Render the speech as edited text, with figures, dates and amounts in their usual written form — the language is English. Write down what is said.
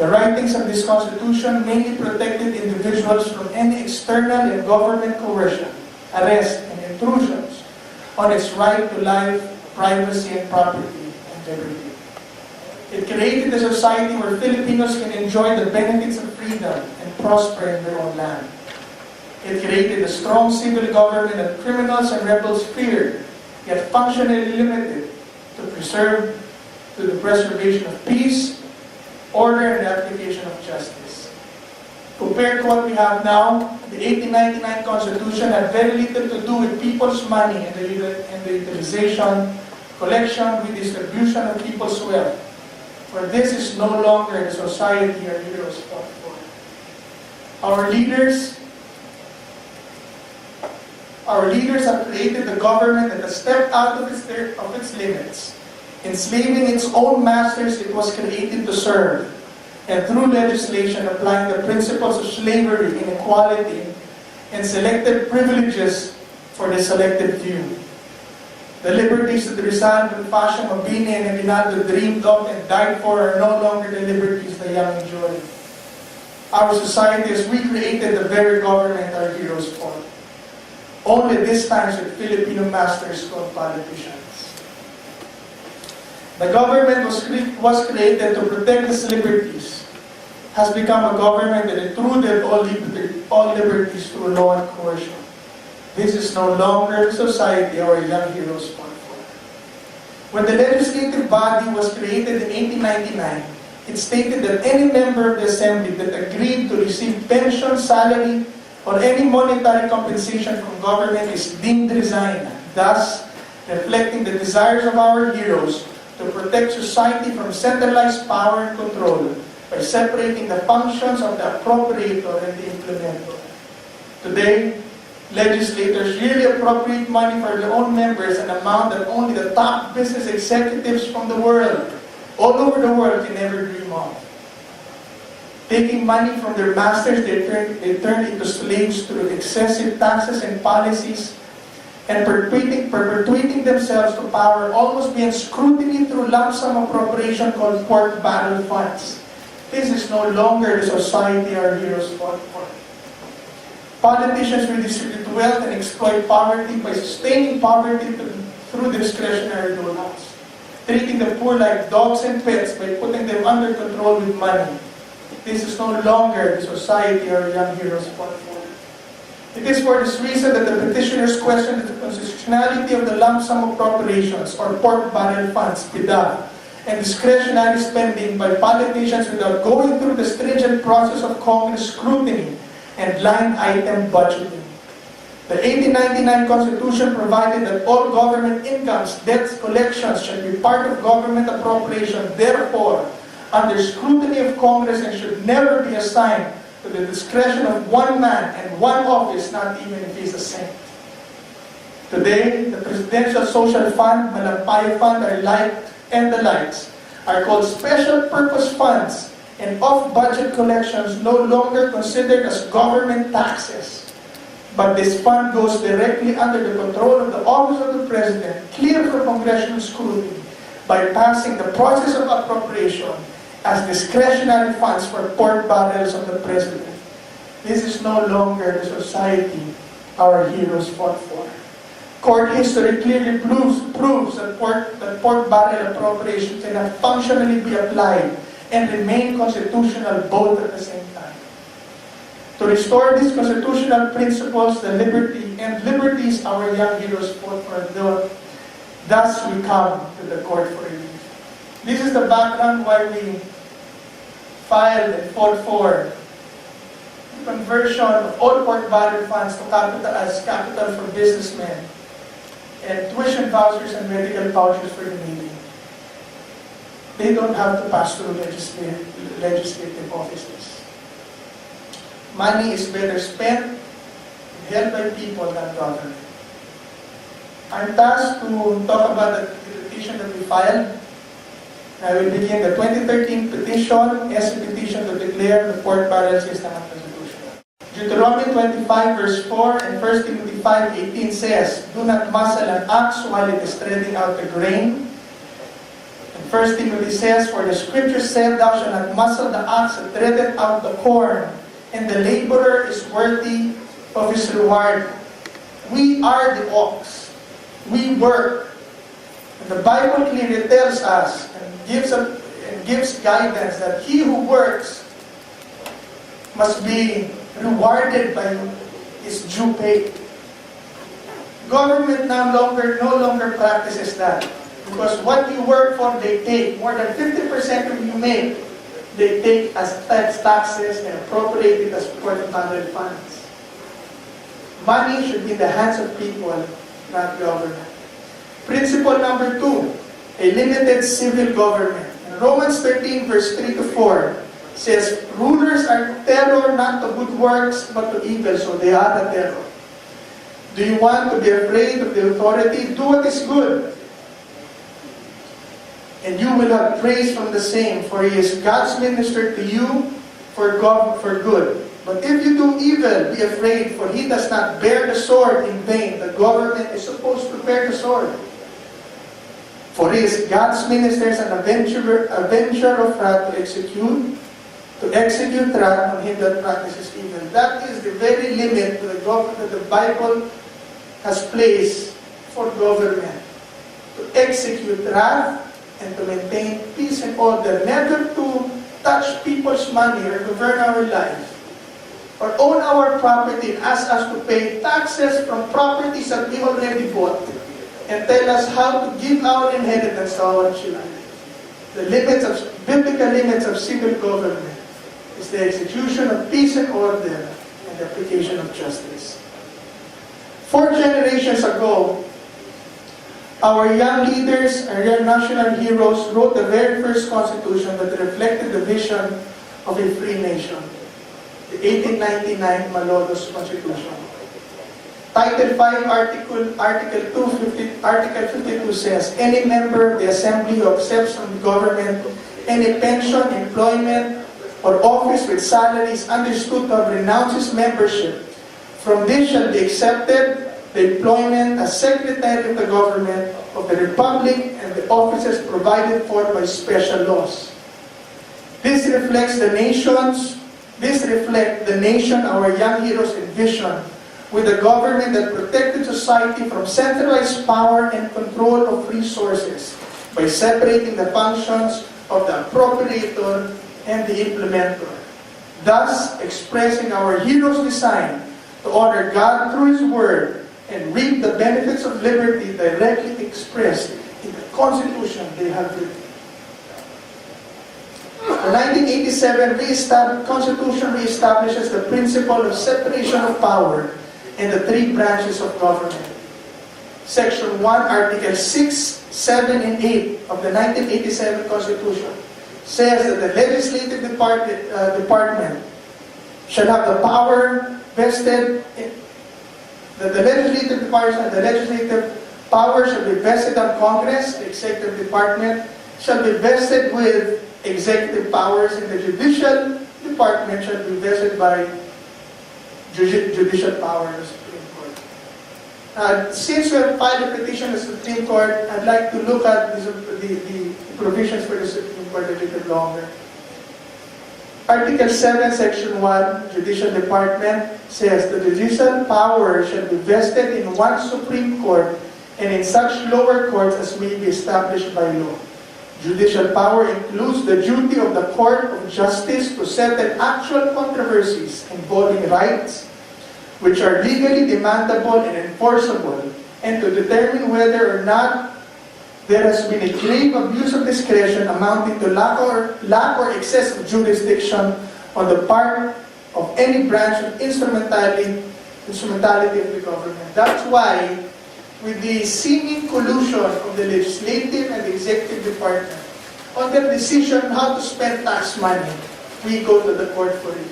The writings of this Constitution mainly protected individuals from any external and government coercion, arrest, and intrusions on its right to life, privacy, and property and liberty. It created a society where Filipinos can enjoy the benefits of freedom and prosper in their own land. It created a strong civil government that criminals and rebels feared, yet functionally limited to the preservation of peace, order, and the application of justice. Compared to what we have now, the 1899 Constitution had very little to do with people's money and the utilization, collection, redistribution of people's wealth. For this is no longer the society our heroes fought for. Our leaders have created a government that has stepped out of its limits. Enslaving its own masters, it was created to serve. And through legislation applying the principles of slavery, inequality, and selected privileges for the selected few. The liberties that Rizal, Bonifacio, Mabini, and Aguinaldo dreamed of and died for are no longer the liberties the young enjoy. Our society has recreated the very government our heroes fought. Only this time should Filipino masters called politicians. The government was created to protect its liberties, has become a government that intruded all liberties through law and coercion. This is no longer the society our young heroes fought for. When the legislative body was created in 1899, it stated that any member of the assembly that agreed to receive pension, salary, or any monetary compensation from government is deemed resigned, thus reflecting the desires of our heroes to protect society from centralized power and control by separating the functions of the appropriator and the implementer. Today, legislators really appropriate money for their own members, an amount that only the top business executives from the world, all over the world, can never dream of. Taking money from their masters, they turn into slaves through excessive taxes and policies, and perpetuating themselves to power almost beyond scrutiny through lump sum appropriation called pork barrel funds. This is no longer the society our heroes fought for. Politicians redistribute wealth and exploit poverty by sustaining poverty through discretionary donors, treating the poor like dogs and pets by putting them under control with money. This is no longer the society our young heroes fought for. It is for this reason that the petitioners question the constitutionality of the lump sum appropriations or pork barrel funds, PIDA, and discretionary spending by politicians without going through the stringent process of Congress scrutiny and line item budgeting. The 1899 Constitution provided that all government incomes, debts, collections should be part of government appropriation, therefore, under scrutiny of Congress, and should never be assigned to the discretion of one man and one office, not even if he's a saint. Today, the Presidential Social Fund, Malampaya Fund, and the likes are called special purpose funds, and off-budget collections no longer considered as government taxes. But this fund goes directly under the control of the Office of the President, clear from congressional scrutiny, by passing the process of appropriation as discretionary funds for pork barrels of the President. This is no longer the society our heroes fought for. Court history clearly proves that pork barrel appropriation cannot functionally be applied and remain constitutional both at the same time. To restore these constitutional principles, the liberties our young heroes fought for, thus we come to the court for relief. This is the background why we filed and fought for the conversion of all pork barrel funds to capital for businessmen, and tuition vouchers and medical vouchers for the needy. They don't have to pass through legislative offices. Money is better spent and held by people than government. I'm tasked to talk about the petition that we filed. I will begin the 2013 petition as a petition to declare the pork barrel system unconstitutional. Deuteronomy 25 verse 4 and 1 Timothy 5:18 says, "Do not muzzle an ox while it is treading out the grain, and 1 Timothy says, "For the scripture said, Thou shalt not muzzle the ox that treadeth out the corn, and the laborer is worthy of his reward." We are the ox. We work. And the Bible clearly tells us and gives guidance that he who works must be rewarded by his due pay. Government no longer practices that. Because what you work for, they take. More than 50% of you make, they take as taxes and appropriate it as public funds. Money should be in the hands of people, not government. Principle number 2, a limited civil government. In Romans 13, verse 3 to 4, says, "Rulers are terror not to good works, but to evil, so they are the terror. Do you want to be afraid of the authority? Do what is good, and you will have praise from the same, for he is God's minister to you for good. But if you do evil, be afraid, for he does not bear the sword in vain." The government is supposed to bear the sword. "For he is God's minister and avenger of wrath to execute wrath on him that practices evil." That is the very limit that the Bible has placed for government. To execute wrath and to maintain peace and order, never to touch people's money or govern our lives, or own our property and ask us to pay taxes from properties that we already bought, and tell us how to give our inheritance to our children. The biblical limits of civil government is the execution of peace and order and the application of justice. 4 generations ago, our young leaders, our young national heroes, wrote the very first constitution that reflected the vision of a free nation, the 1899 Malolos Constitution. Title 5, Article 52 says, "Any member of the Assembly who accepts from the government any pension, employment, or office with salary is understood to have renounced his membership. From this shall be accepted the employment as Secretary of the Government of the Republic and the offices provided for by special laws." This reflects the nation, our young heroes envision, with a government that protected society from centralized power and control of resources by separating the functions of the appropriator and the implementer, thus expressing our heroes' design to honor God through His Word and reap the benefits of liberty directly expressed in the Constitution they have written. The 1987 Constitution reestablishes the principle of separation of power in the 3 branches of government. Section 1, Article 6, 7, and 8 of the 1987 Constitution says that the legislative department shall have the power vested in the legislative power shall be vested on Congress. The executive department shall be vested with executive powers, and the judicial department shall be vested by judicial power in the Supreme Court. Since we have filed a petition to the Supreme Court, I'd like to look at the provisions for the Supreme Court a little longer. Article 7, Section 1, Judicial Department says the judicial power shall be vested in one Supreme Court and in such lower courts as may be established by law. Judicial power includes the duty of the Court of Justice to settle actual controversies involving rights which are legally demandable and enforceable, and to determine whether or not there has been a grave abuse of discretion amounting to lack or excess of jurisdiction on the part of any branch of instrumentality of the government. That's why, with the seeming collusion of the legislative and the executive department on their decision how to spend tax money, we go to the court for it.